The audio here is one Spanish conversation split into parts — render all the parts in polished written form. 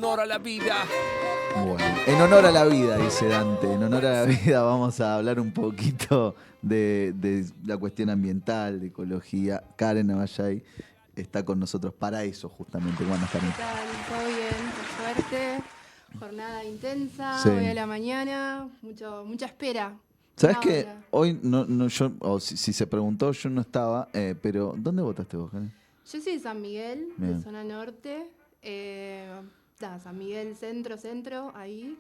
honor a la vida. Bueno, en honor a la vida, dice Dante, en honor a la vida vamos a hablar un poquito de la cuestión ambiental, de ecología. Karen Avallay está con nosotros para eso justamente. Buenas, Karen. ¿Qué tal? ¿Todo bien? Por suerte. Jornada intensa, Sí. hoy a la mañana, mucha espera. ¿Sabes Una qué? hora. Hoy no yo, o si se preguntó, yo no estaba, pero ¿dónde votaste vos, Karen? Yo soy de San Miguel, Bien. de zona norte. San Miguel centro, ahí.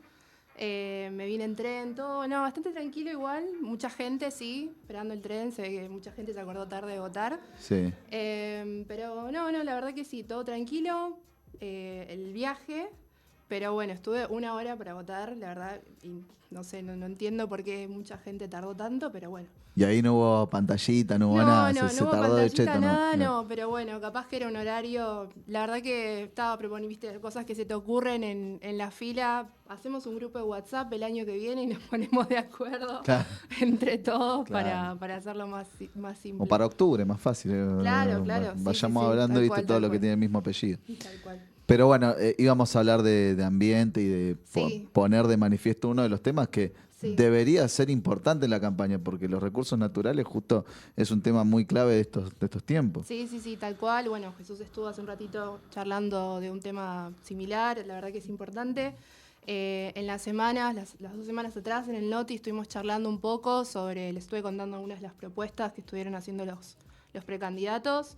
Me vine en tren, todo, no, bastante tranquilo igual. Mucha gente, sí, esperando el tren. Se ve que mucha gente se acordó tarde de votar. Sí. Pero no, la verdad que sí, todo tranquilo. El viaje, pero bueno, estuve una hora para votar, la verdad, y no sé, no entiendo por qué mucha gente tardó tanto, pero bueno. Y ahí no hubo pantallita, no hubo nada, No se hubo tardó de pantallita, cheto, nada, ¿no? no, pero bueno, capaz que era un horario, la verdad que estaba proponiendo, viste, cosas que se te ocurren en la fila. Hacemos un grupo de WhatsApp el año que viene y nos ponemos de acuerdo Claro. entre todos Claro. para hacerlo más simple. O para octubre, más fácil. Claro, sí, Vayamos sí, hablando, tal viste, cual, todo tal lo que cual. tiene el mismo apellido. Tal cual. Pero bueno, íbamos a hablar de ambiente y de Sí. poner de manifiesto uno de los temas que Sí. debería ser importante en la campaña, porque los recursos naturales justo es un tema muy clave de estos tiempos. Sí, tal cual. Bueno, Jesús estuvo hace un ratito charlando de un tema similar, la verdad que es importante. En las semanas, las 2 semanas atrás, en el Noti estuvimos charlando un poco sobre, les estuve contando algunas de las propuestas que estuvieron haciendo los precandidatos.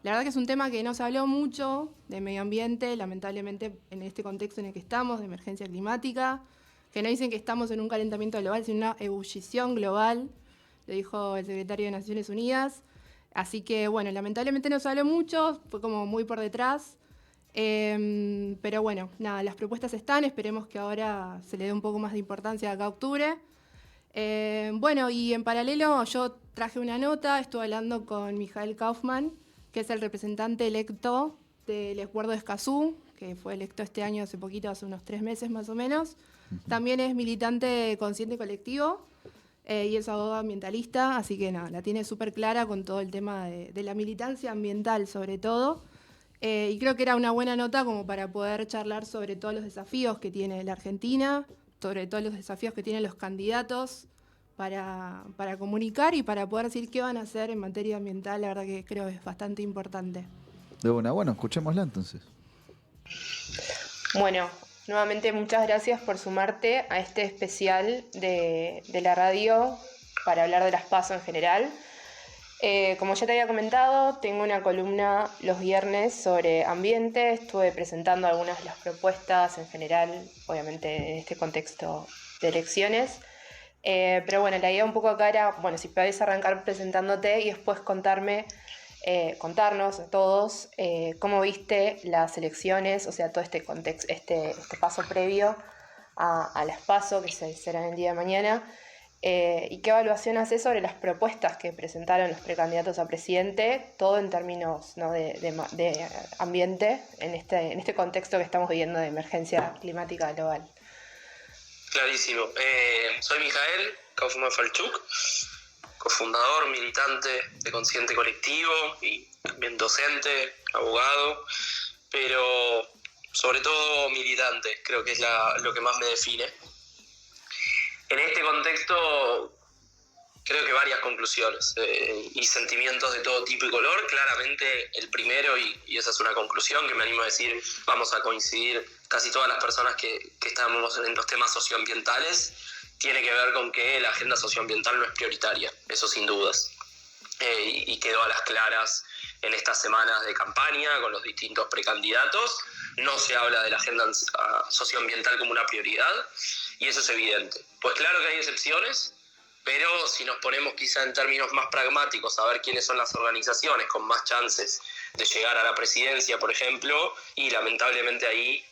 La verdad que es un tema que no se habló mucho de medio ambiente, lamentablemente en este contexto en el que estamos, de emergencia climática, que no dicen que estamos en un calentamiento global, sino una ebullición global, lo dijo el secretario de Naciones Unidas. Así que, bueno, lamentablemente no se habló mucho, fue como muy por detrás. Pero bueno, nada, las propuestas están, esperemos que ahora se le dé un poco más de importancia de acá a octubre. Bueno, y en paralelo yo traje una nota, estuve hablando con Mijael Kaufman, que es el representante electo del Acuerdo de Escazú, que fue electo este año hace poquito, hace unos 3 meses más o menos. También es militante consciente colectivo y es abogado ambientalista, así que nada, la tiene súper clara con todo el tema de la militancia ambiental sobre todo. Y creo que era una buena nota como para poder charlar sobre todos los desafíos que tiene la Argentina, sobre todos los desafíos que tienen los candidatos para comunicar y para poder decir qué van a hacer en materia ambiental. La verdad que creo que es bastante importante. Bueno, escuchémosla entonces. Bueno, nuevamente muchas gracias por sumarte a este especial de la radio para hablar de las PASO en general. Como ya te había comentado, tengo una columna los viernes sobre ambiente. Estuve presentando algunas de las propuestas en general, obviamente en este contexto de elecciones. Pero bueno, la idea un poco acá era, bueno, si podés arrancar presentándote y después contarnos a todos cómo viste las elecciones, o sea, todo este contexto, este paso previo a las PASO que serán el día de mañana. ¿Y qué evaluación haces sobre las propuestas que presentaron los precandidatos a presidente? Todo en términos, ¿no?, de ambiente en este contexto que estamos viviendo de emergencia climática global. Clarísimo. Soy Mijael Kaufman Falchuk, cofundador, militante de Consciente Colectivo y también docente, abogado, pero sobre todo militante, creo que es lo que más me define. En este contexto, creo que varias conclusiones y sentimientos de todo tipo y color. Claramente el primero, y esa es una conclusión que me animo a decir, vamos a coincidir casi todas las personas que estamos en los temas socioambientales, tiene que ver con que la agenda socioambiental no es prioritaria, eso sin dudas. Y quedó a las claras en estas semanas de campaña con los distintos precandidatos. No se habla de la agenda socioambiental como una prioridad y eso es evidente. Pues claro que hay excepciones, pero si nos ponemos quizá en términos más pragmáticos a ver quiénes son las organizaciones con más chances de llegar a la presidencia, por ejemplo, y lamentablemente ahí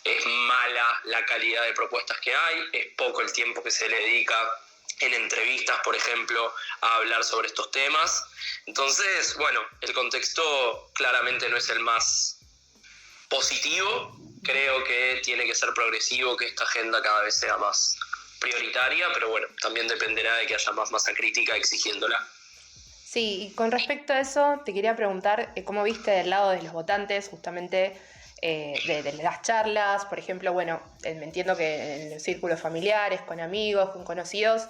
es mala la calidad de propuestas que hay, es poco el tiempo que se le dedica en entrevistas, por ejemplo, a hablar sobre estos temas. Entonces, bueno, el contexto claramente no es el más positivo. Creo que tiene que ser progresivo, que esta agenda cada vez sea más prioritaria, pero bueno, también dependerá de que haya más masa crítica exigiéndola. Sí, y con respecto a eso, te quería preguntar cómo viste del lado de los votantes justamente de las charlas, por ejemplo, bueno, me entiendo que en los círculos familiares, con amigos, con conocidos,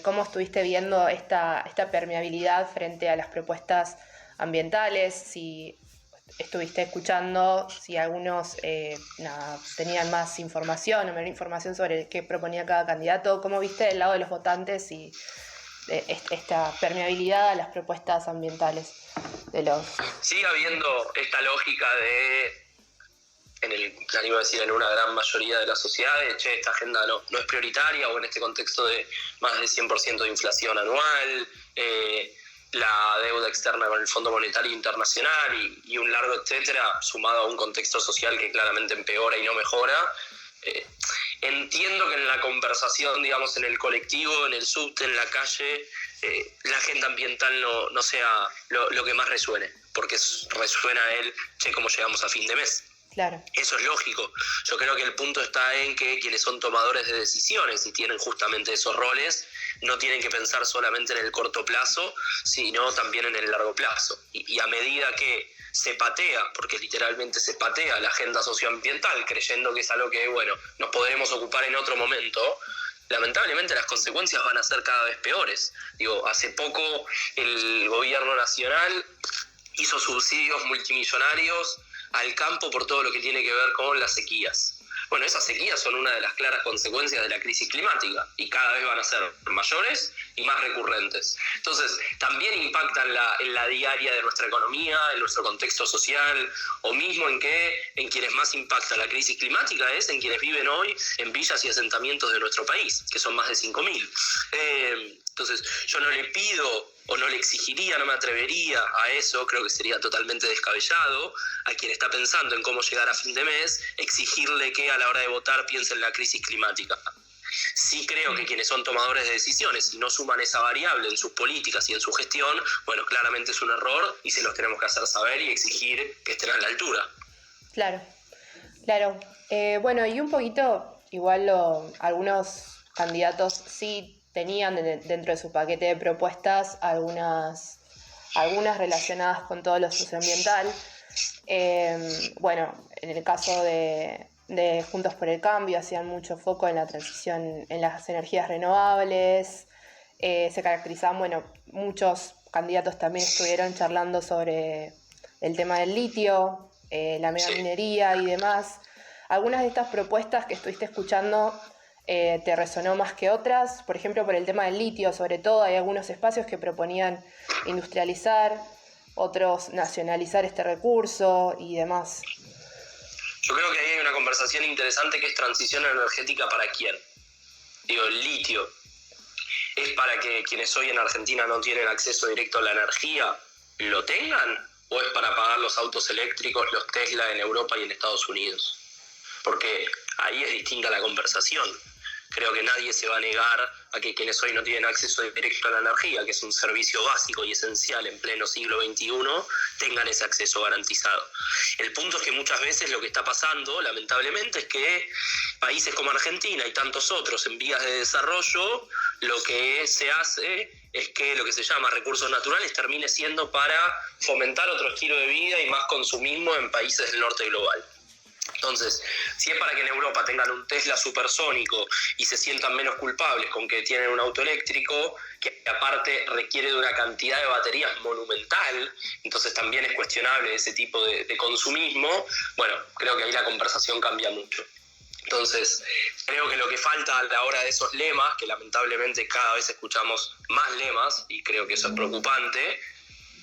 ¿cómo estuviste viendo esta permeabilidad frente a las propuestas ambientales? Si estuviste escuchando, si algunos tenían más información o menor información sobre qué proponía cada candidato, ¿cómo viste del lado de los votantes y esta permeabilidad a las propuestas ambientales de los... Sigue habiendo esta lógica en una gran mayoría de la sociedad, esta agenda no es prioritaria, o en este contexto de más del 100% de inflación anual, la deuda externa con el Fondo Monetario Internacional y un largo etcétera, sumado a un contexto social que claramente empeora y no mejora. Entiendo que en la conversación, digamos, en el colectivo, en el subte, en la calle, la agenda ambiental no sea lo que más resuene, porque resuena cómo llegamos a fin de mes. Claro. Eso es lógico. Yo creo que el punto está en que quienes son tomadores de decisiones y tienen justamente esos roles no tienen que pensar solamente en el corto plazo, sino también en el largo plazo. Y a medida que se patea, porque literalmente se patea la agenda socioambiental, creyendo que es algo que, nos podremos ocupar en otro momento, lamentablemente las consecuencias van a ser cada vez peores. Hace poco el gobierno nacional hizo subsidios multimillonarios al campo por todo lo que tiene que ver con las sequías. Bueno, esas sequías son una de las claras consecuencias de la crisis climática y cada vez van a ser mayores y más recurrentes. Entonces, también impactan en la diaria de nuestra economía, en nuestro contexto social, o mismo en quienes más impacta la crisis climática es en quienes viven hoy en villas y asentamientos de nuestro país, que son más de 5.000. Entonces, yo no le pido o no le exigiría, no me atrevería a eso, creo que sería totalmente descabellado, a quien está pensando en cómo llegar a fin de mes, exigirle que a la hora de votar piense en la crisis climática. Sí creo que quienes son tomadores de decisiones y no suman esa variable en sus políticas y en su gestión, claramente es un error y se los tenemos que hacer saber y exigir que estén a la altura. Claro. Y un poquito, igual algunos candidatos sí tenían dentro de su paquete de propuestas algunas relacionadas con todo lo socioambiental. En el caso de Juntos por el Cambio hacían mucho foco en la transición en las energías renovables. Se caracterizaban, muchos candidatos también estuvieron charlando sobre el tema del litio, la megaminería y demás. Algunas de estas propuestas que estuviste escuchando te resonó más que otras. Por ejemplo, por el tema del litio, sobre todo, hay algunos espacios que proponían industrializar, otros nacionalizar este recurso y demás. Yo creo que ahí hay una conversación interesante que es transición energética para quién. El litio es para que quienes hoy en Argentina no tienen acceso directo a la energía lo tengan, o es para pagar los autos eléctricos, los Tesla en Europa y en Estados Unidos. Porque ahí es distinta la conversación. Creo que nadie se va a negar a que quienes hoy no tienen acceso directo a la energía, que es un servicio básico y esencial en pleno siglo XXI, tengan ese acceso garantizado. El punto es que muchas veces lo que está pasando, lamentablemente, es que países como Argentina y tantos otros en vías de desarrollo, lo que se hace es que lo que se llama recursos naturales termine siendo para fomentar otro estilo de vida y más consumismo en países del norte global. Entonces, si es para que en Europa tengan un Tesla supersónico y se sientan menos culpables con que tienen un auto eléctrico, que aparte requiere de una cantidad de baterías monumental, entonces también es cuestionable ese tipo de consumismo, creo que ahí la conversación cambia mucho. Entonces, creo que lo que falta a la hora de esos lemas, que lamentablemente cada vez escuchamos más lemas, y creo que eso es preocupante,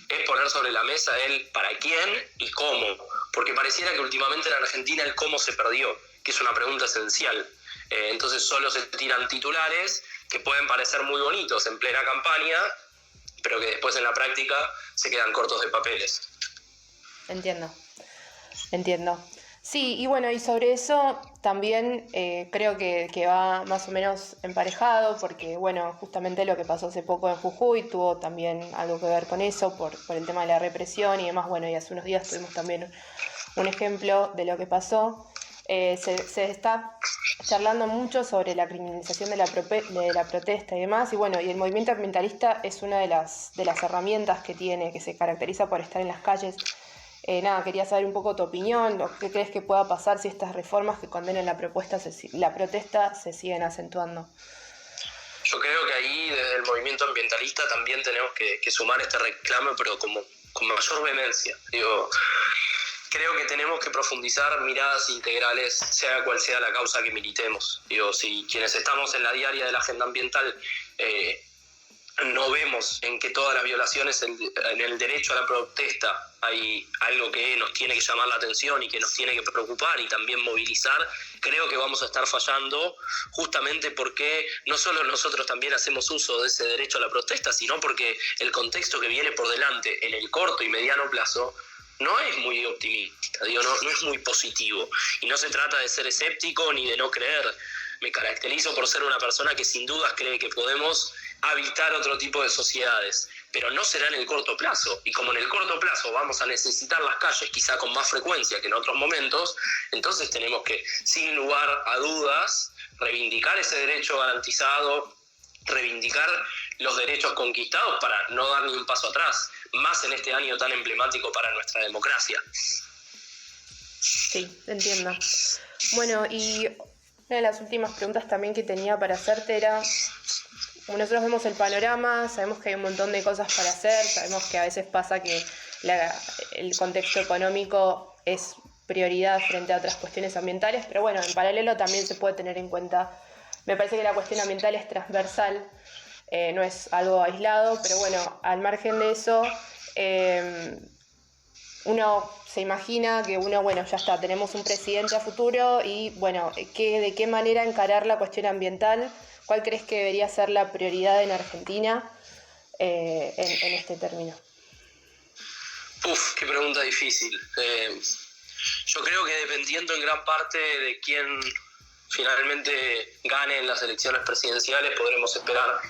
es poner sobre la mesa el para quién y cómo. Porque pareciera que últimamente en Argentina el cómo se perdió, que es una pregunta esencial. Entonces solo se tiran titulares que pueden parecer muy bonitos en plena campaña, pero que después en la práctica se quedan cortos de papeles. Entiendo. Sí, y sobre eso también creo que va más o menos emparejado, porque justamente lo que pasó hace poco en Jujuy tuvo también algo que ver con eso, por el tema de la represión y demás. Y hace unos días tuvimos también un ejemplo de lo que pasó. Se está charlando mucho sobre la criminalización de la protesta y demás, y el movimiento ambientalista es una de las herramientas que tiene, que se caracteriza por estar en las calles Nada, quería saber un poco tu opinión, qué crees que pueda pasar si estas reformas que condenan la protesta se siguen acentuando. Yo creo que ahí desde el movimiento ambientalista también tenemos que sumar este reclamo, pero con mayor vehemencia. Creo que tenemos que profundizar miradas integrales, sea cual sea la causa que militemos. Si quienes estamos en la diaria de la agenda ambiental no vemos en que todas las violaciones en el derecho a la protesta hay algo que nos tiene que llamar la atención y que nos tiene que preocupar y también movilizar, creo que vamos a estar fallando justamente porque no solo nosotros también hacemos uso de ese derecho a la protesta, sino porque el contexto que viene por delante en el corto y mediano plazo no es muy optimista, no es muy positivo. Y no se trata de ser escéptico ni de no creer. Me caracterizo por ser una persona que sin dudas cree que podemos habitar otro tipo de sociedades, pero no será en el corto plazo. Y como en el corto plazo vamos a necesitar las calles quizá con más frecuencia que en otros momentos, entonces tenemos que, sin lugar a dudas, reivindicar ese derecho garantizado, reivindicar los derechos conquistados para no dar ni un paso atrás, más en este año tan emblemático para nuestra democracia. Sí, entiendo. Bueno, y una de las últimas preguntas también que tenía para hacerte era, como nosotros vemos el panorama, sabemos que hay un montón de cosas para hacer, sabemos que a veces pasa que el contexto económico es prioridad frente a otras cuestiones ambientales, pero bueno, en paralelo también se puede tener en cuenta, me parece que la cuestión ambiental es transversal, no es algo aislado, pero bueno, al margen de eso, uno se imagina que bueno, ya está, tenemos un presidente a futuro y bueno, de qué manera encarar la cuestión ambiental. ¿Cuál crees que debería ser la prioridad en Argentina en este término? Qué pregunta difícil. Yo creo que dependiendo en gran parte de quién finalmente gane en las elecciones presidenciales, podremos esperar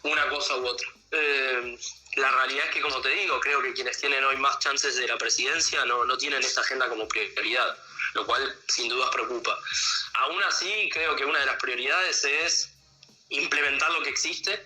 una cosa u otra. La realidad es que, como te digo, creo que quienes tienen hoy más chances de la presidencia no tienen esta agenda como prioridad, lo cual sin dudas preocupa. Aún así, creo que una de las prioridades es implementar lo que existe.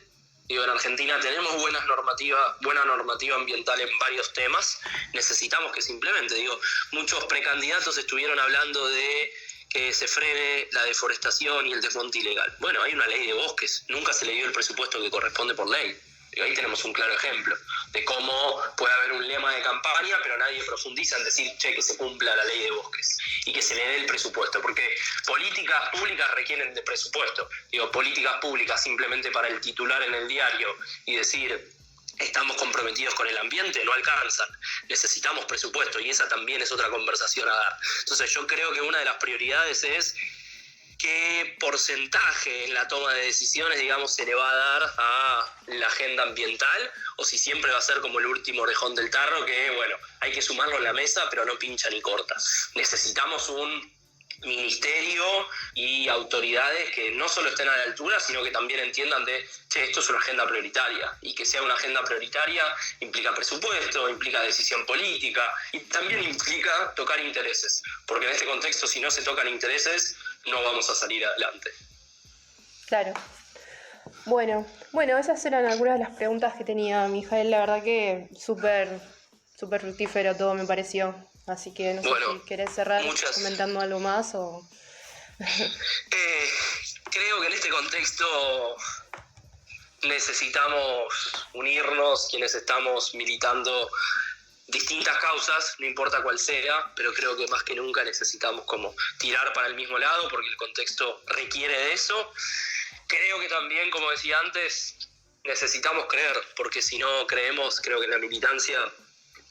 En Argentina tenemos buena normativa ambiental en varios temas, necesitamos que se implemente. Muchos precandidatos estuvieron hablando de que se frene la deforestación y el desmonte ilegal. Bueno, hay una ley de bosques, nunca se le dio el presupuesto que corresponde por ley. Ahí tenemos un claro ejemplo de cómo puede haber un lema de campaña, pero nadie profundiza en decir, que se cumpla la ley de bosques y que se le dé el presupuesto, porque políticas públicas requieren de presupuesto. Políticas públicas simplemente para el titular en el diario y decir, estamos comprometidos con el ambiente, no alcanzan. Necesitamos presupuesto y esa también es otra conversación a dar. Entonces yo creo que una de las prioridades es qué porcentaje en la toma de decisiones, se le va a dar a la agenda ambiental, o si siempre va a ser como el último orejón del tarro, que hay que sumarlo en la mesa, pero no pincha ni corta. Necesitamos un ministerio y autoridades que no solo estén a la altura, sino que también entiendan esto es una agenda prioritaria, y que sea una agenda prioritaria implica presupuesto, implica decisión política, y también implica tocar intereses, porque en este contexto, si no se tocan intereses, no vamos a salir adelante. Claro. Bueno, esas eran algunas de las preguntas que tenía Mijael. La verdad que súper fructífero todo me pareció. Así que no sé si querés cerrar comentando algo más o... Creo que en este contexto necesitamos unirnos quienes estamos militando distintas causas, no importa cuál sea, pero creo que más que nunca necesitamos como tirar para el mismo lado porque el contexto requiere de eso. Creo que también, como decía antes, necesitamos creer, porque si no creemos, creo que en la militancia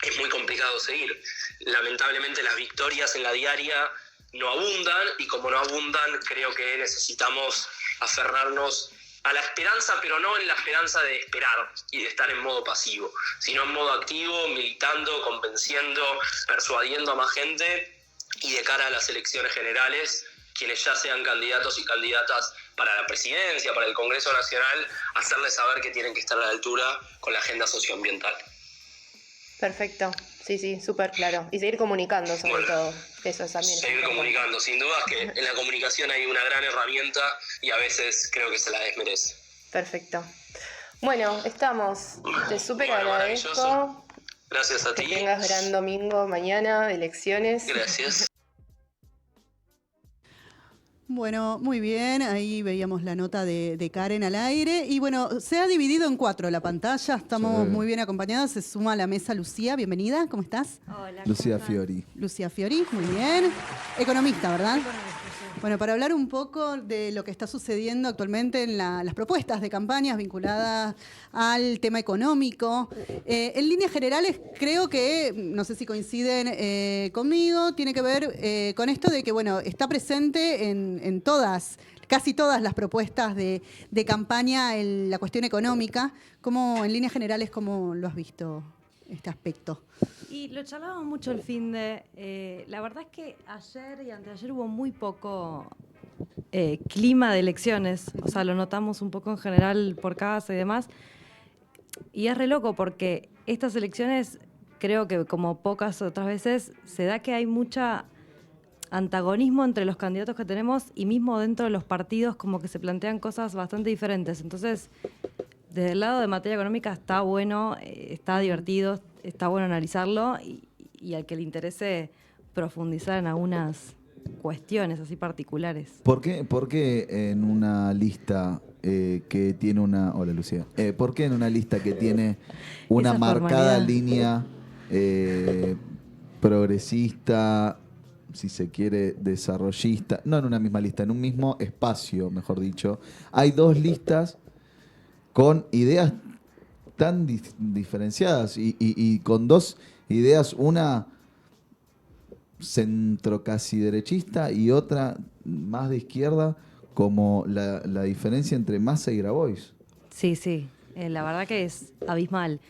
es muy complicado seguir. Lamentablemente las victorias en la diaria no abundan, y como no abundan, creo que necesitamos aferrarnos a la esperanza, pero no en la esperanza de esperar y de estar en modo pasivo, sino en modo activo, militando, convenciendo, persuadiendo a más gente, y de cara a las elecciones generales, quienes ya sean candidatos y candidatas para la presidencia, para el Congreso Nacional, hacerles saber que tienen que estar a la altura con la agenda socioambiental. Perfecto, sí, súper claro. Y seguir comunicando sobre todo, eso también. Seguir comunicando, sin dudas que en la comunicación hay una gran herramienta y a veces creo que se la desmerece. Perfecto. Bueno, estamos, te súper agradezco. Gracias a Que ti. tengas gran domingo mañana de elecciones. Gracias. Bueno, muy bien, ahí veíamos la nota de Karen al aire. Y bueno, se ha dividido en 4 la pantalla, estamos Sí. muy bien acompañados. Se suma a la mesa Lucía, bienvenida, ¿cómo estás? Hola, Lucía ¿cómo están? Fiori. Lucía Fiori, muy bien. Economista, ¿verdad? Bueno, para hablar un poco de lo que está sucediendo actualmente en las propuestas de campañas vinculadas al tema económico. En líneas generales, creo que, no sé si coinciden conmigo, tiene que ver con esto de que, bueno, está presente en todas, casi todas las propuestas de campaña la cuestión económica. ¿Cómo, en líneas generales, cómo lo has visto este aspecto? Y lo charlábamos mucho el fin de... la verdad es que ayer y anteayer hubo muy poco clima de elecciones. O sea, lo notamos un poco en general por casa y demás. Y es re loco porque estas elecciones, creo que como pocas otras veces, se da que hay mucha antagonismo entre los candidatos que tenemos y mismo dentro de los partidos como que se plantean cosas bastante diferentes. Entonces, desde el lado de materia económica está bueno, está divertido, está bueno analizarlo y al que le interese profundizar en algunas cuestiones así particulares. ¿Por qué en una lista que tiene una... Hola, Lucía. ¿Por qué en una lista que tiene una Esa marcada formalidad. línea progresista, si se quiere, desarrollista, no en una misma lista, en un mismo espacio, mejor dicho, hay 2 listas con ideas tan diferenciadas y con 2 ideas, una centro casi derechista y otra más de izquierda, como la diferencia entre Massa y Grabois? Sí, sí, la verdad que es abismal.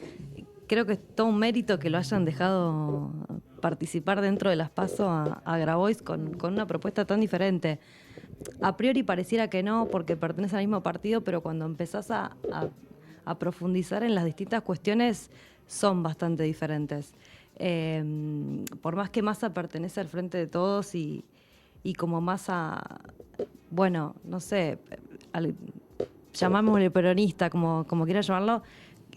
Creo que es todo un mérito que lo hayan dejado participar dentro de las PASO a Grabois con una propuesta tan diferente. A priori pareciera que no, porque pertenece al mismo partido, pero cuando empezás a profundizar en las distintas cuestiones, son bastante diferentes. Por más que Massa pertenece al Frente de Todos y como Massa, bueno, no sé, llamámosle peronista, como quiera llamarlo,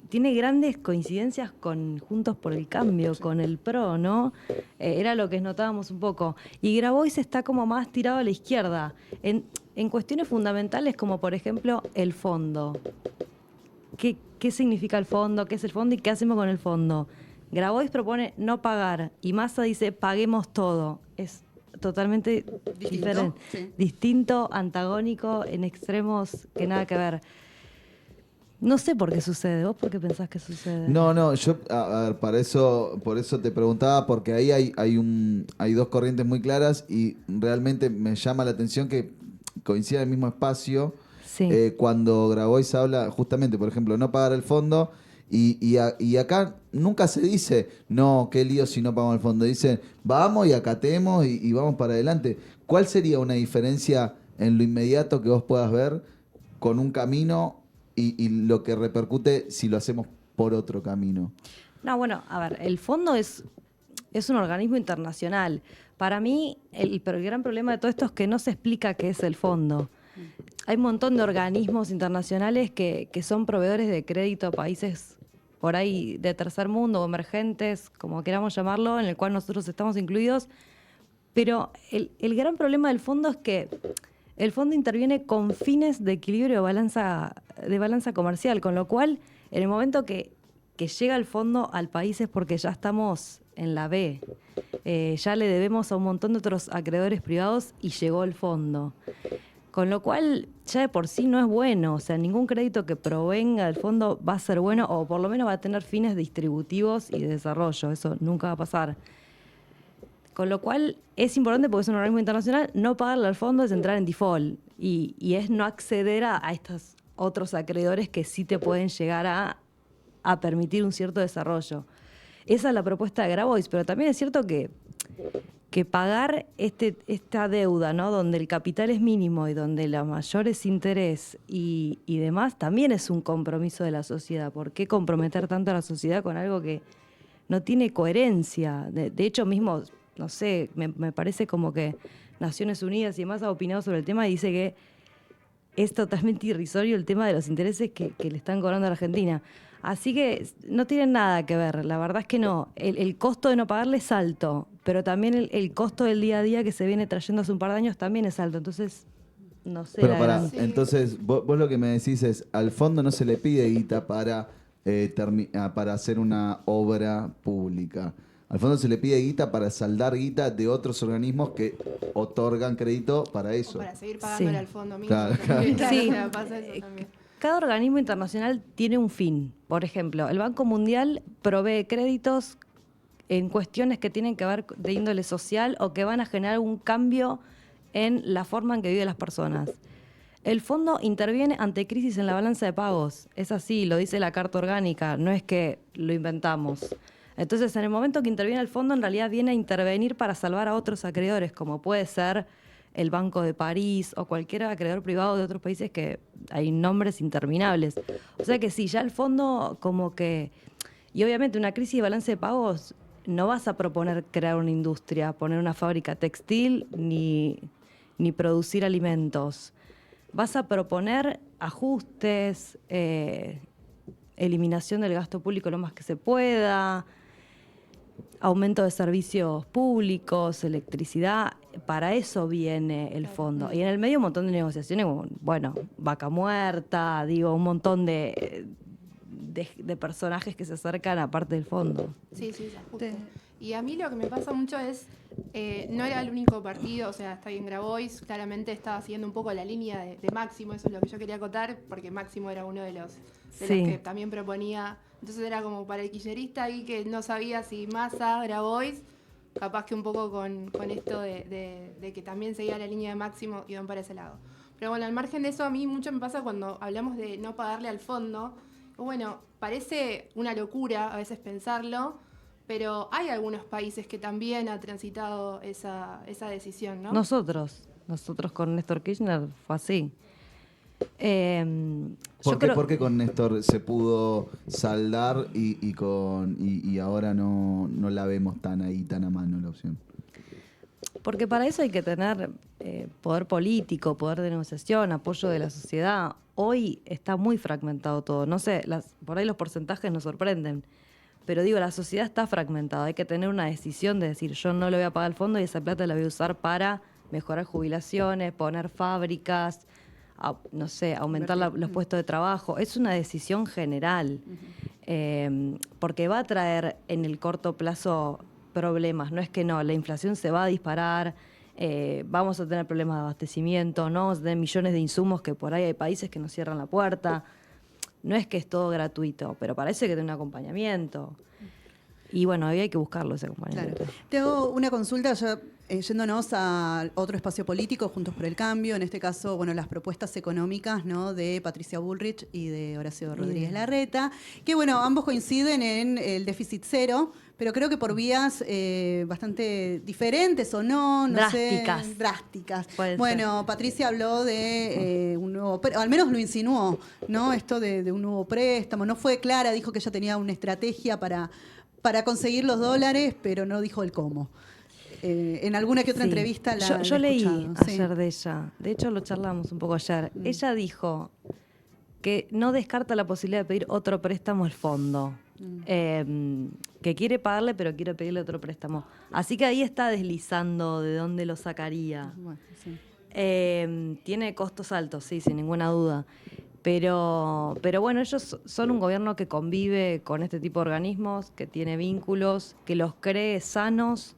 tiene grandes coincidencias con Juntos por el Cambio, con el PRO, ¿no? Era lo que notábamos un poco. Y Grabois está como más tirado a la izquierda, en cuestiones fundamentales como, por ejemplo, el fondo. ¿Qué significa el fondo? ¿Qué es el fondo? ¿Y qué hacemos con el fondo? Grabois propone no pagar y Massa dice paguemos todo. Es totalmente diferente, sí. distinto, antagónico, en extremos que nada que ver. No sé por qué sucede. ¿Vos por qué pensás que sucede? No, yo, a ver, por eso te preguntaba, porque ahí hay 2 corrientes muy claras y realmente me llama la atención que coincida en el mismo espacio. Sí. Cuando Grabois habla, justamente, por ejemplo, no pagar el fondo, y acá nunca se dice, no, qué lío si no pagamos el fondo. Dicen, vamos y acatemos y vamos para adelante. ¿Cuál sería una diferencia en lo inmediato que vos puedas ver con un camino y lo que repercute si lo hacemos por otro camino? No, bueno, a ver, el fondo es un organismo internacional. Para mí, el gran problema de todo esto es que no se explica qué es el fondo. Hay un montón de organismos internacionales que son proveedores de crédito a países por ahí de tercer mundo o emergentes, como queramos llamarlo, en el cual nosotros estamos incluidos. Pero el gran problema del fondo es que el fondo interviene con fines de equilibrio de balanza comercial, con lo cual, en el momento que llega el fondo al país es porque ya estamos en la B. Ya le debemos a un montón de otros acreedores privados y llegó el fondo. Con lo cual, ya de por sí no es bueno. O sea, ningún crédito que provenga del fondo va a ser bueno, o por lo menos va a tener fines distributivos y de desarrollo. Eso nunca va a pasar. Con lo cual, es importante, porque es un organismo internacional, no pagarle al fondo es entrar en default. Y es no acceder a estos otros acreedores que sí te pueden llegar a permitir un cierto desarrollo. Esa es la propuesta de Grabois, pero también es cierto que pagar esta deuda, ¿no? Donde el capital es mínimo y donde la mayor es interés y demás, también es un compromiso de la sociedad. ¿Por qué comprometer tanto a la sociedad con algo que no tiene coherencia? De hecho, mismo, no sé, me parece como que Naciones Unidas y demás ha opinado sobre el tema y dice que es totalmente irrisorio el tema de los intereses que le están cobrando a la Argentina. Así que no tienen nada que ver, la verdad es que no. El costo de no pagarle es alto, pero también el costo del día a día que se viene trayendo hace un par de años también es alto. Entonces, no sé. Pero la para, gran- Sí. entonces, vos lo que me decís es, al fondo no se le pide guita para hacer una obra pública. Al fondo se le pide guita para saldar guita de otros organismos que otorgan crédito para O eso. para seguir pagándole Sí. al fondo mismo. Claro, también. claro. Sí. O sea, pasa eso también. Cada organismo internacional tiene un fin. Por ejemplo, el Banco Mundial provee créditos en cuestiones que tienen que ver de índole social o que van a generar un cambio en la forma en que viven las personas. El fondo interviene ante crisis en la balanza de pagos. Es así, lo dice la Carta Orgánica, no es que lo inventamos. Entonces, en el momento que interviene el fondo, en realidad viene a intervenir para salvar a otros acreedores, como puede ser el Banco de París o cualquier acreedor privado de otros países, que hay nombres interminables. O sea que sí, ya el fondo como que... Y obviamente una crisis de balance de pagos, no vas a proponer crear una industria, poner una fábrica textil ni producir alimentos. Vas a proponer ajustes, eliminación del gasto público lo más que se pueda, aumento de servicios públicos, electricidad. Para eso viene el fondo. Y en el medio un montón de negociaciones, como, bueno, vaca muerta, digo, un montón de personajes que se acercan aparte del fondo. Sí, sí, justo. Te- Y a mí lo que me pasa mucho es, no era el único partido, o sea, está bien Grabois, claramente estaba siguiendo un poco la línea de Máximo, eso es lo que yo quería acotar, porque Máximo era uno de los Sí. que también proponía, entonces era como para el kirchnerista ahí que no sabía si Massa, Grabois, capaz que un poco con esto de que también seguía la línea de Máximo, iban para ese lado. Pero bueno, al margen de eso, a mí mucho me pasa cuando hablamos de no pagarle al fondo. Bueno, parece una locura a veces pensarlo, pero hay algunos países que también han transitado esa decisión, ¿no? Nosotros con Néstor Kirchner fue así. ¿Por Yo qué, creo- por qué con Néstor se pudo saldar y ahora no la vemos tan ahí, tan a mano la opción? Porque para eso hay que tener poder político, poder de negociación, apoyo de la sociedad. Hoy está muy fragmentado todo. No sé, por ahí los porcentajes nos sorprenden. Pero digo, la sociedad está fragmentada. Hay que tener una decisión de decir, yo no le voy a pagar al fondo y esa plata la voy a usar para mejorar jubilaciones, poner fábricas, no sé, aumentar los puestos de trabajo. Es una decisión general. Porque va a traer en el corto plazo problemas. No es que no, la inflación se va a disparar, vamos a tener problemas de abastecimiento, ¿no? Vamos a tener millones de insumos que por ahí hay países que nos cierran la puerta. No es que es todo gratuito, pero parece que tiene un acompañamiento. Y bueno, ahí hay que buscarlo ese Claro. acompañamiento. Te hago una consulta ya yéndonos a otro espacio político, Juntos por el Cambio, en este caso, bueno, las propuestas económicas, ¿no?, de Patricia Bullrich y de Horacio Rodríguez Larreta, que bueno, ambos coinciden en el déficit cero, pero creo que por vías bastante diferentes o no Drásticas. sé, drásticas. Puede Bueno, Patricia habló de un nuevo, al menos lo insinuó, ¿no? Esto de un nuevo préstamo, no fue clara, dijo que ella tenía una estrategia para conseguir los dólares, pero no dijo el cómo. En alguna que otra Sí. entrevista la Yo he leí escuchado, sí. ayer de ella. De hecho, lo charlamos un poco ayer. Ella dijo que no descarta la posibilidad de pedir otro préstamo al fondo. Que quiere pagarle, pero quiere pedirle otro préstamo. Así que ahí está deslizando de dónde lo sacaría. Bueno, sí. Tiene costos altos, sí, sin ninguna duda. Pero bueno, ellos son un gobierno que convive con este tipo de organismos, que tiene vínculos, que los cree sanos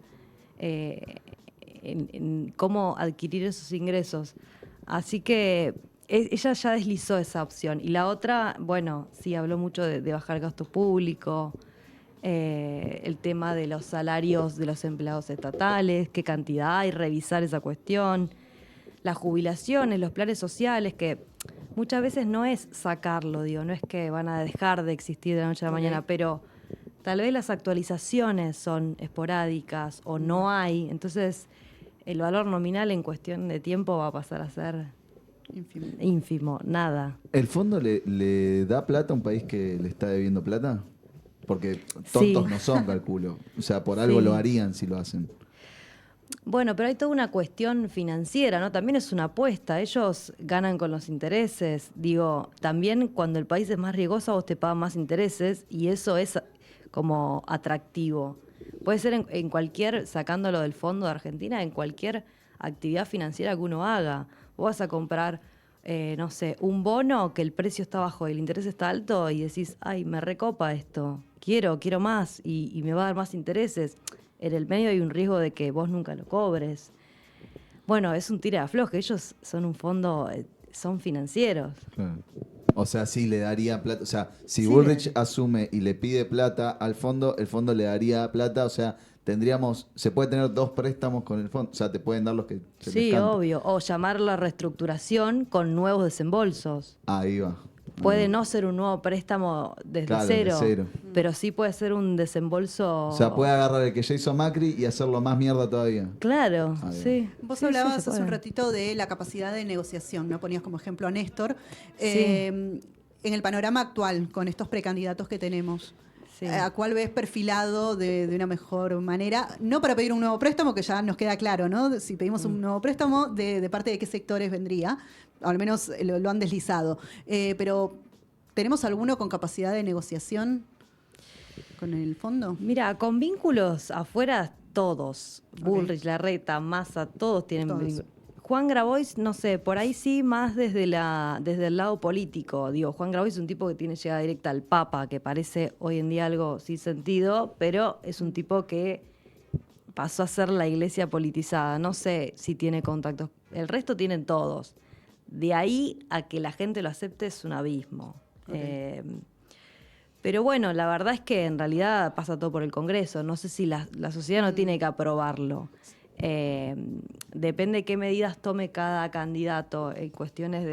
en cómo adquirir esos ingresos. Así que ella ya deslizó esa opción. Y la otra, bueno, sí, habló mucho de bajar el gasto público, el tema de los salarios de los empleados estatales, qué cantidad hay, revisar esa cuestión, las jubilaciones, los planes sociales, que muchas veces no es sacarlo, digo, no es que van a dejar de existir de la noche a la mañana, pero tal vez las actualizaciones son esporádicas o no hay, entonces el valor nominal en cuestión de tiempo va a pasar a ser ínfimo, nada. ¿El fondo le da plata a un país que le está debiendo plata? Porque tontos Sí. no son, calculo. O sea, por algo Sí. lo harían si lo hacen. Bueno, pero hay toda una cuestión financiera, ¿no? También es una apuesta. Ellos ganan con los intereses. Digo, también cuando el país es más riesgoso, vos te pagan más intereses y eso es como atractivo. Puede ser en cualquier, sacándolo del fondo de Argentina, en cualquier actividad financiera que uno haga. Vos vas a comprar, no sé, un bono que el precio está bajo y el interés está alto y decís, ay, me recopa esto, quiero más y me va a dar más intereses. En el medio hay un riesgo de que vos nunca lo cobres. Bueno, es un tira de afloje. Ellos son un fondo, son financieros. Claro. O sea, sí le daría plata. O sea, si Sí, Bullrich asume y le pide plata al fondo, el fondo le daría plata. O sea, se puede tener 2 préstamos con el fondo. O sea, te pueden dar los que se les Sí, cante. obvio. O llamarlo a reestructuración con nuevos desembolsos. Ahí va. Puede no ser un nuevo préstamo desde Claro, desde cero, cero. pero sí puede ser un desembolso. O sea, puede agarrar el que ya hizo Macri y hacerlo más mierda todavía. Claro, Ahí va. sí. Vos Sí, sí, hablabas se hace un puede. ratito de la capacidad de negociación, ¿no? Ponías como ejemplo a Néstor. Sí. En el panorama actual, con estos precandidatos que tenemos, Sí. ¿a cuál ves perfilado de una mejor manera? No para pedir un nuevo préstamo, que ya nos queda claro, ¿no? Si pedimos un nuevo préstamo, ¿de parte de qué sectores vendría? Al menos lo han deslizado. Pero, ¿tenemos alguno con capacidad de negociación con el fondo? Mira, con vínculos afuera, todos. Bullrich, Larreta, Massa, todos tienen Todos. vínculos. Juan Grabois, no sé, por ahí sí más desde el lado político. Digo, Juan Grabois es un tipo que tiene llegada directa al Papa, que parece hoy en día algo sin sentido, pero es un tipo que pasó a ser la iglesia politizada. No sé si tiene contactos. El resto tienen todos. De ahí a que la gente lo acepte es un abismo. Ok. Pero bueno, la verdad es que en realidad pasa todo por el Congreso. No sé si la sociedad no tiene que aprobarlo. Depende de qué medidas tome cada candidato en cuestiones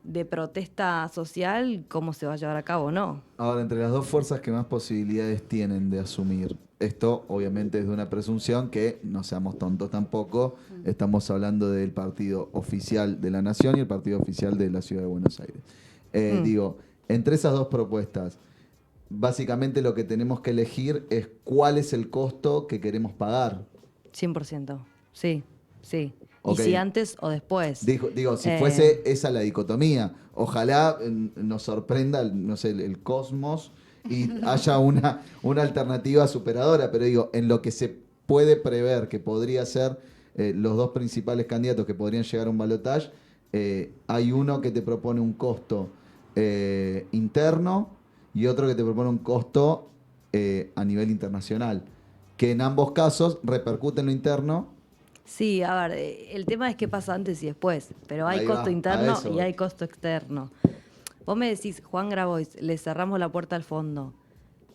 de protesta social, cómo se va a llevar a cabo o no. Ahora, entre las 2 fuerzas que más posibilidades tienen de asumir, esto obviamente es de una presunción que, no seamos tontos tampoco, estamos hablando del partido oficial de la Nación y el partido oficial de la Ciudad de Buenos Aires. Digo, entre esas 2 propuestas, básicamente lo que tenemos que elegir es cuál es el costo que queremos pagar. 100%. Sí, sí. Ok. Y si antes o después. Digo, si fuese esa la dicotomía, ojalá nos sorprenda, no sé, el cosmos y haya una alternativa superadora, pero digo, en lo que se puede prever que podría ser los 2 principales candidatos que podrían llegar a un balotaje, hay uno que te propone un costo interno y otro que te propone un costo a nivel internacional, que en ambos casos repercute en lo interno. Sí, a ver, el tema es qué pasa antes y después, pero hay Ahí costo va, interno a eso y voy. hay costo externo. Vos me decís, Juan Grabois, le cerramos la puerta al fondo.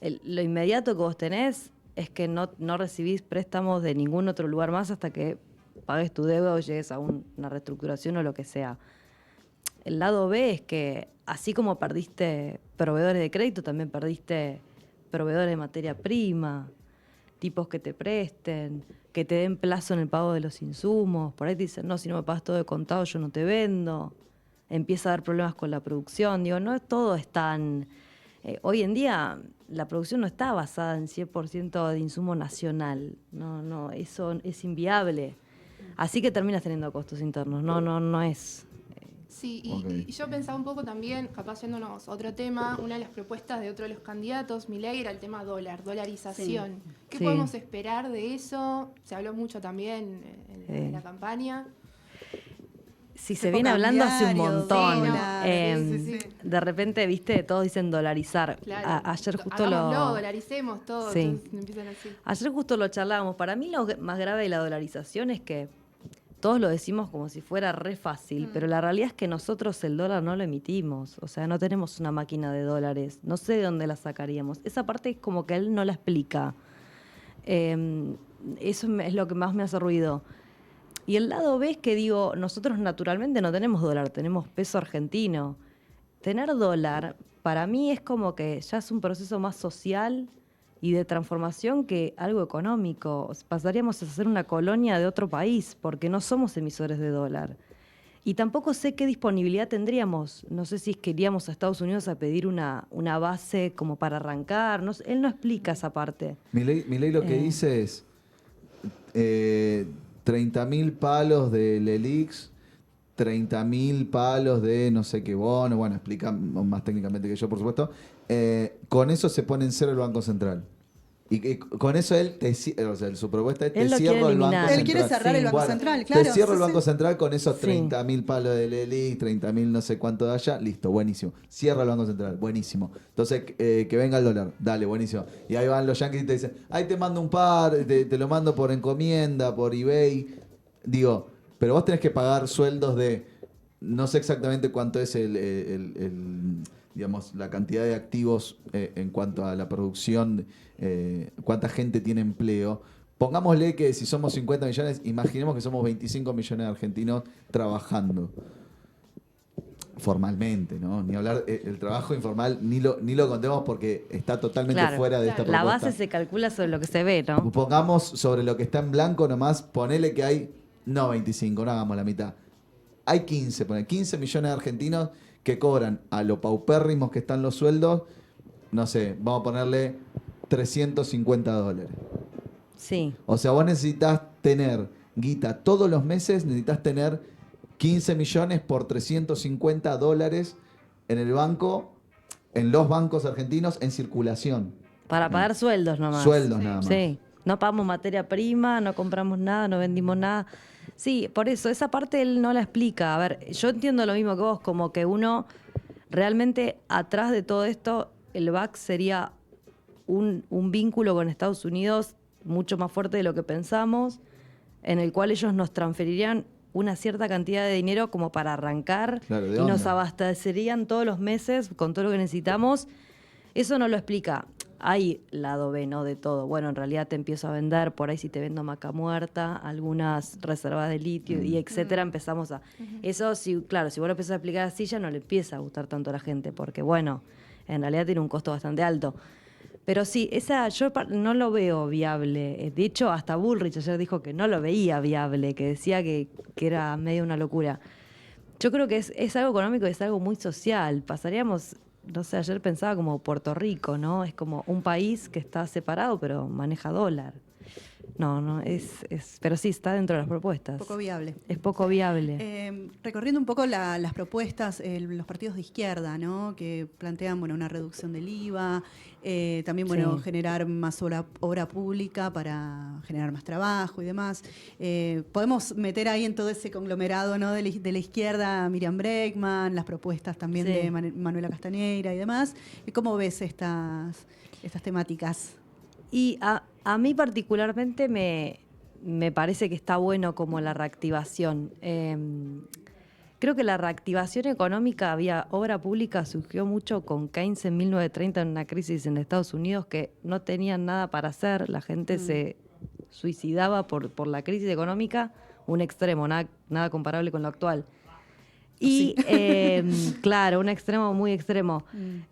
Lo inmediato que vos tenés es que no recibís préstamos de ningún otro lugar más hasta que pagues tu deuda o llegues a una reestructuración o lo que sea. El lado B es que así como perdiste proveedores de crédito, también perdiste proveedores de materia prima, tipos que te presten, que te den plazo en el pago de los insumos. Por ahí te dicen, no, si no me pagas todo de contado, yo no te vendo. Empieza a haber problemas con la producción. Digo, no todo es tan... hoy en día la producción no está basada en 100% de insumo nacional. No, eso es inviable. Así que terminas teniendo costos internos. No es... Sí, Ok. y yo pensaba un poco también, capaz yéndonos a otro tema, una de las propuestas de otro de los candidatos, Milei, era el tema dolarización. ¿Qué Sí. podemos esperar de eso? Se habló mucho también en la Sí. campaña. Si se Tipo viene hablando hace un cambiario, montón. dólar, sí. De repente, viste, todos dicen dolarizar. Claro. Ayer justo Hagámoslo, dolaricemos todo. Sí. Entonces empiezan así. Ayer justo lo charlábamos. Para mí lo más grave de la dolarización es que todos lo decimos como si fuera re fácil, pero la realidad es que nosotros el dólar no lo emitimos. O sea, no tenemos una máquina de dólares. No sé de dónde la sacaríamos. Esa parte es como que él no la explica. Eso es lo que más me hace ruido. Y el lado B es que digo, nosotros naturalmente no tenemos dólar, tenemos peso argentino. Tener dólar, para mí es como que ya es un proceso más social y de transformación que algo económico. Pasaríamos a ser una colonia de otro país, porque no somos emisores de dólar. Y tampoco sé qué disponibilidad tendríamos. No sé si es que iríamos a Estados Unidos a pedir una base como para arrancar. No sé, él no explica esa parte. Milei lo que dice es, 30.000 palos del ELIX, 30.000 palos de no sé qué bono, bueno, explica más técnicamente que yo, por supuesto. Con eso se pone en cero el Banco Central. Y con eso él, o sea, su propuesta es, te Él lo cierro quiere el Banco eliminar. Central. Él quiere cerrar el Banco Bueno, Central, claro. te cierro el Sí, Banco sí. Central con esos Sí. 30.000 palos del ELIX, 30.000 no sé cuánto de allá, listo, buenísimo. Cierra el Banco Central, buenísimo. Entonces, que venga el dólar, dale, buenísimo. Y ahí van los yankees y te dicen, ahí te mando un par, te lo mando por encomienda, por eBay. Digo, pero vos tenés que pagar sueldos de, no sé exactamente cuánto es digamos, la cantidad de activos en cuanto a la producción, cuánta gente tiene empleo. Pongámosle que si somos 50 millones, imaginemos que somos 25 millones de argentinos trabajando formalmente, ¿no? Ni hablar, el trabajo informal ni lo contemos porque está totalmente Claro. fuera de esta La propuesta. base se calcula sobre lo que se ve, ¿no? Pongamos sobre lo que está en blanco nomás, ponele que hay, no 25, no hagamos la mitad. Hay 15 millones de argentinos que cobran a lo paupérrimos que están los sueldos, no sé, vamos a ponerle $350. Sí. O sea, vos necesitas tener guita todos los meses, necesitas tener 15 millones por $350 en el banco, en los bancos argentinos en circulación. Para pagar sueldos nomás. Sueldos nada más. Sí. No pagamos materia prima, no compramos nada, no vendimos nada. Sí, por eso, esa parte él no la explica. A ver, yo entiendo lo mismo que vos, como que uno realmente atrás de todo esto, el BAC sería un vínculo con Estados Unidos mucho más fuerte de lo que pensamos, en el cual ellos nos transferirían una cierta cantidad de dinero como para arrancar Claro, de y nos onda. abastecerían todos los meses con todo lo que necesitamos. Eso no lo explica. Hay lado B, ¿no? De todo. Bueno, en realidad te empiezo a vender, por ahí si te vendo maca muerta, algunas reservas de litio y etcétera, empezamos a... Eso, sí, claro, si vos lo empezás a explicar así, ya no le empieza a gustar tanto a la gente, porque bueno, en realidad tiene un costo bastante alto. Pero sí, yo no lo veo viable. De hecho, hasta Bullrich ayer dijo que no lo veía viable, que decía que era medio una locura. Yo creo que es algo económico y es algo muy social. Pasaríamos, no sé, ayer pensaba como Puerto Rico, ¿no? Es como un país que está separado, pero maneja dólar. No, pero sí, está dentro de las propuestas. Poco viable. Es poco viable. Recorriendo un poco las propuestas, los partidos de izquierda, ¿no? Que plantean, bueno, una reducción del IVA, también, bueno, Sí. generar más obra pública para generar más trabajo y demás. Podemos meter ahí en todo ese conglomerado, ¿no? De la izquierda a Miriam Bregman, las propuestas también Sí. de Manuela Castañeira y demás. ¿Cómo ves estas temáticas? Y a mí particularmente me parece que está bueno como la reactivación. Creo que la reactivación económica, obra pública surgió mucho con Keynes en 1930 en una crisis en Estados Unidos que no tenían nada para hacer, la gente se suicidaba por la crisis económica, un extremo, nada comparable con lo actual. Y claro, un extremo muy extremo.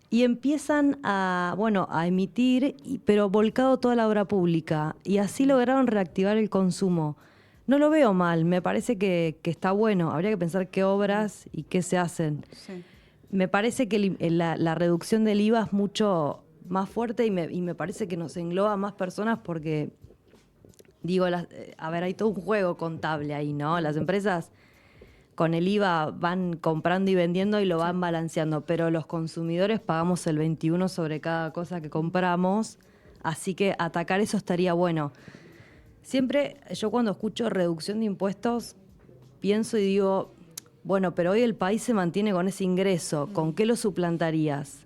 Y empiezan a emitir, pero volcado toda la obra pública. Y así lograron reactivar el consumo. No lo veo mal, me parece que está bueno. Habría que pensar qué obras y qué se hacen. Sí. Me parece que la reducción del IVA es mucho más fuerte y me parece que nos engloba a más personas porque, digo, a ver, hay todo un juego contable ahí, ¿no? Las empresas con el IVA van comprando y vendiendo y lo van balanceando, pero los consumidores pagamos el 21 sobre cada cosa que compramos, así que atacar eso estaría bueno. Siempre yo cuando escucho reducción de impuestos pienso y digo, bueno, pero hoy el país se mantiene con ese ingreso, ¿con qué lo suplantarías?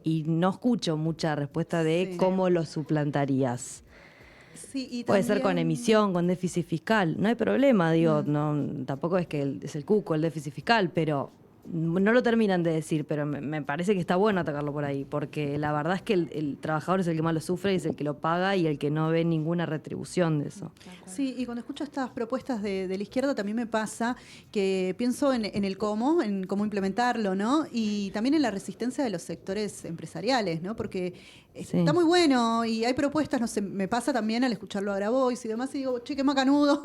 Y no escucho mucha respuesta de Sí. cómo lo suplantarías. Sí, y Puede ser con también- emisión, con déficit fiscal, no hay problema, digo, no, tampoco es que es el cuco el déficit fiscal, pero no lo terminan de decir, pero me parece que está bueno atacarlo por ahí, porque la verdad es que el trabajador es el que más lo sufre, es el que lo paga y el que no ve ninguna retribución de eso. Sí, y cuando escucho estas propuestas de la izquierda también me pasa que pienso en el cómo, en cómo implementarlo, ¿no? Y también en la resistencia de los sectores empresariales, ¿no? Porque Sí. está muy bueno y hay propuestas, no sé, me pasa también al escucharlo a Grabois y demás y digo, che, qué macanudo,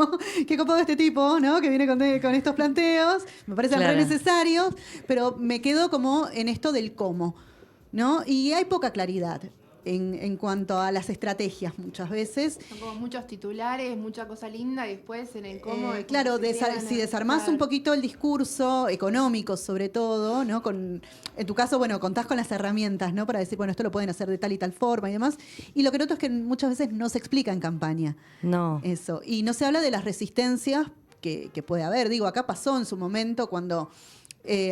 qué copado este tipo, ¿no? Que viene con estos planteos, me parecen Claro. re necesarios, pero me quedo como en esto del cómo, ¿no? Y hay poca claridad. en cuanto a las estrategias muchas veces. Son como muchos titulares, mucha cosa linda y después en el cómo... es como Claro, se quedan si desarmás claro. un poquito el discurso económico sobre todo, ¿no? En tu caso, bueno, contás con las herramientas, ¿no? Para decir, bueno, esto lo pueden hacer de tal y tal forma y demás. Y lo que noto es que muchas veces no se explica en campaña No. eso. Y no se habla de las resistencias que puede haber. Digo, acá pasó en su momento cuando...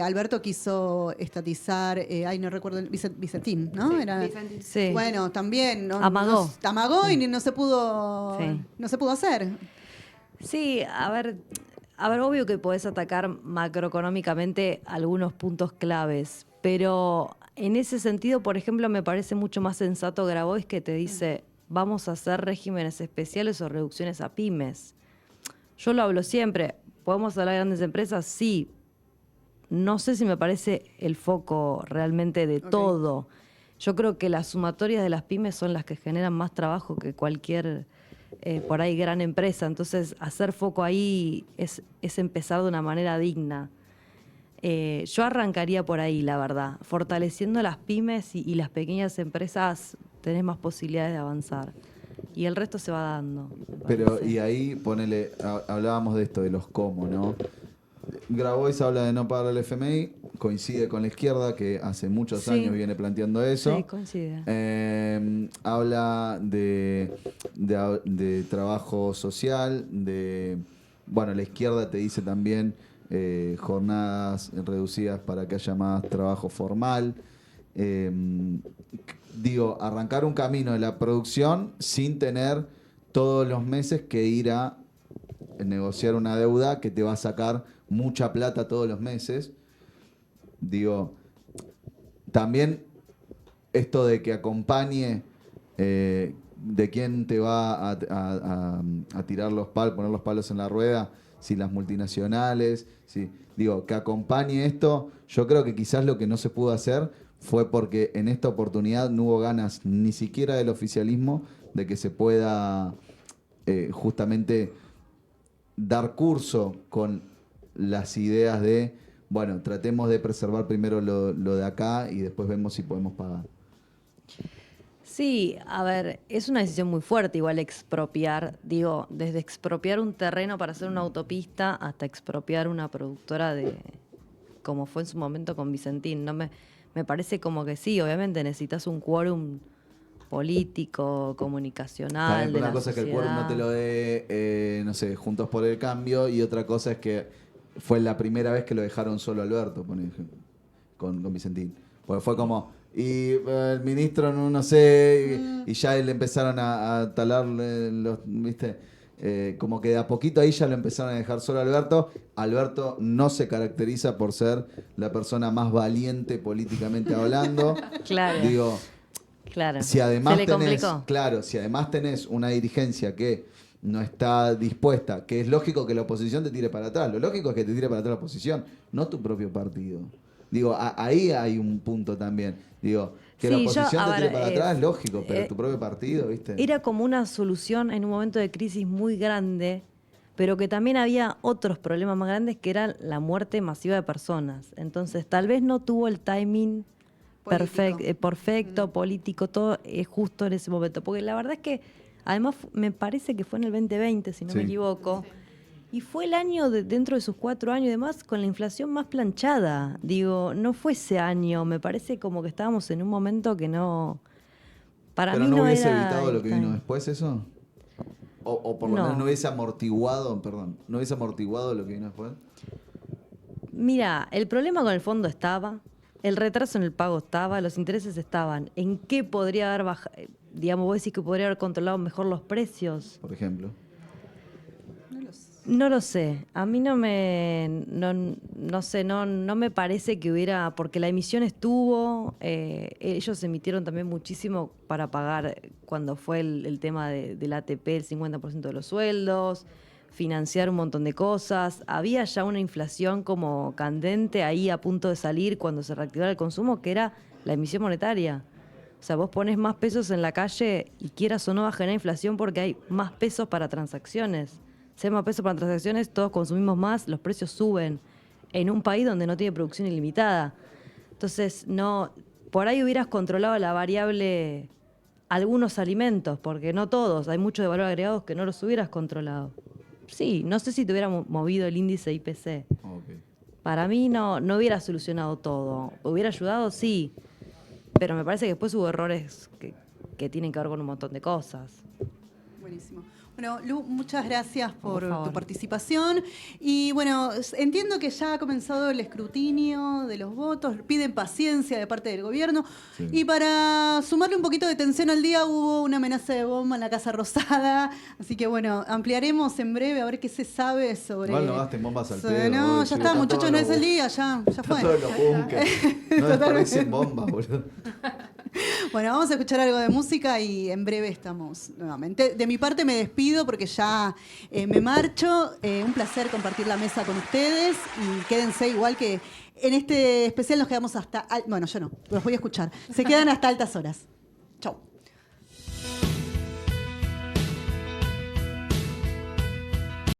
Alberto quiso estatizar, no recuerdo, Vicentín, ¿no? Sí, Era, Vicentín. Sí. Bueno, también. Amagó. Amagó y no se pudo, Sí. no se pudo hacer. Sí, a ver, obvio que podés atacar macroeconómicamente algunos puntos claves, pero en ese sentido, por ejemplo, me parece mucho más sensato Grabois que te dice, vamos a hacer regímenes especiales o reducciones a pymes. Yo lo hablo siempre, ¿podemos hablar de grandes empresas? Sí. No sé si me parece el foco realmente de todo. Yo creo que las sumatorias de las pymes son las que generan más trabajo que cualquier, por ahí, gran empresa. Entonces, hacer foco ahí es empezar de una manera digna. Yo arrancaría por ahí, la verdad. Fortaleciendo las pymes y las pequeñas empresas, tenés más posibilidades de avanzar. Y el resto se va dando. me Pero, parece. y ahí, ponele, hablábamos de esto, de los cómo, ¿no? Grabois habla de no pagar el FMI, coincide con la izquierda, que hace muchos Sí. años viene planteando eso. Sí, coincide. Habla de trabajo social, bueno, la izquierda te dice también jornadas reducidas para que haya más trabajo formal. Digo, arrancar un camino de la producción sin tener todos los meses que ir a negociar una deuda que te va a sacar mucha plata todos los meses. Digo, también esto de que acompañe de quién te va a tirar los palos, poner los palos en la rueda, si las multinacionales, digo, que acompañe esto. Yo creo que quizás lo que no se pudo hacer fue porque en esta oportunidad no hubo ganas ni siquiera del oficialismo de que se pueda justamente dar curso con las ideas de, bueno, tratemos de preservar primero lo de acá y después vemos si podemos pagar. Sí, a ver, es una decisión muy fuerte igual expropiar, digo, desde expropiar un terreno para hacer una autopista hasta expropiar una productora como fue en su momento con Vicentín. Me parece como que sí, obviamente necesitas un quórum político, comunicacional, También de una la cosa es que el quórum no te lo dé, no sé, Juntos por el Cambio, y otra cosa es que fue la primera vez que lo dejaron solo Alberto, por ejemplo, con Vicentín. Porque fue como, y el ministro no sé, y ya le empezaron a talar los, ¿viste? Como que de a poquito ahí ya lo empezaron a dejar solo a Alberto. Alberto no se caracteriza por ser la persona más valiente políticamente hablando. Claro. Digo, Claro. si además Se le complicó. claro, si además tenés una dirigencia que no está dispuesta, que es lógico que la oposición te tire para atrás. Lo lógico es que te tire para atrás la oposición, no tu propio partido. Digo, ahí hay un punto también. Digo, que la Sí, oposición a te tire ver, para atrás es lógico, pero tu propio partido, ¿viste? Era como una solución en un momento de crisis muy grande, pero que también había otros problemas más grandes que eran la muerte masiva de personas. Entonces, tal vez no tuvo el timing perfecto, político, todo justo en ese momento. Porque la verdad es que, además, me parece que fue en el 2020, si no Sí. me equivoco, y fue el año, dentro de sus 4 años y demás, con la inflación más planchada. Digo, no fue ese año, me parece como que estábamos en un momento que no... Para Pero mí no no hubiese era evitado lo el que vino timing. después eso. O por lo No. menos no hubiese amortiguado, no hubiese amortiguado lo que vino después. Mira, el problema con el fondo estaba, el retraso en el pago estaba, los intereses estaban. ¿En qué podría haber bajado? Digamos, vos decís que podría haber controlado mejor los precios. Por ejemplo. No lo sé. A mí no sé, no me parece que hubiera, porque la emisión estuvo, ellos emitieron también muchísimo para pagar cuando fue el tema del ATP, el 50% de los sueldos, financiar un montón de cosas. Había ya una inflación como candente ahí a punto de salir cuando se reactivara el consumo, que era la emisión monetaria. O sea, vos pones más pesos en la calle y quieras o no va a generar inflación porque hay más pesos para transacciones. Si hay más pesos para transacciones, todos consumimos más, los precios suben en un país donde no tiene producción ilimitada. Entonces, no, por ahí hubieras controlado la variable algunos alimentos, porque no todos, hay muchos de valor agregados que no los hubieras controlado. Sí, no sé si te hubiera movido el índice IPC. Ok. Para mí no hubiera solucionado todo. ¿Hubiera ayudado? Sí. Pero me parece que después hubo errores que tienen que ver con un montón de cosas. Buenísimo. Bueno, Lu, muchas gracias por favor. tu participación. Y bueno, entiendo que ya ha comenzado el escrutinio de los votos, piden paciencia de parte del gobierno. Sí. Y para sumarle un poquito de tensión al día, hubo una amenaza de bomba en la Casa Rosada. Así que bueno, ampliaremos en breve a ver qué se sabe sobre... Igual no gasten bombas al Sí, pedo. no, boludo. ya Sí, está, muchachos, todo no lo- es el día, ya Está fue. todo en los bunkers. No desparecen bombas, boludo. Bueno, vamos a escuchar algo de música y en breve estamos nuevamente. De mi parte me despido porque ya me marcho. Un placer compartir la mesa con ustedes y quédense igual que en este especial nos quedamos hasta... Bueno, yo no, los voy a escuchar. Se quedan hasta altas horas. Chau.